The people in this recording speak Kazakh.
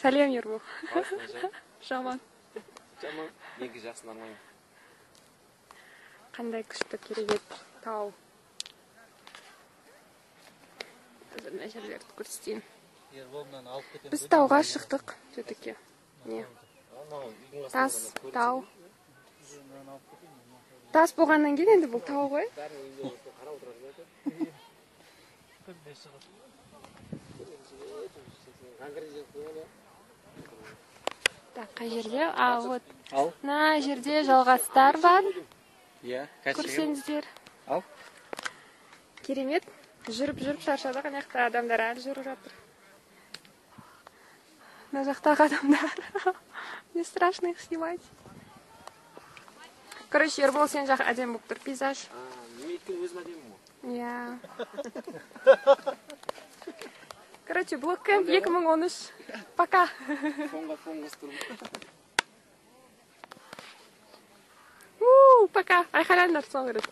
Сәлем, Ербол. Жаман. Жаман. Неге жақсы нормально. Қандай күшті керемет тау. Қазір мына жерлерді көрсетейін. Біз тауға шықтық. Все-таки. Не? Тас, тау. Тас болғаннан кейін енді бұл тау ғой. Так, қай жерде? Вот. Мына жерде жалғастар бар. Көрсеңіздер. Керемет. Жүріп шаршадық. Ана жақта адамдар әлі жүріп жатыр. Мына жақтағы адамдар. Мне страшно их снимать. Короче, Ербол, сен жақ әдем болып тұр, пейзаж. Өйткені өзім әдемім ғой. Я. Короче, блоккэмп 2013. Пока. Фонға тұрмын. Пока. Айқайлаңдар соңғы рет.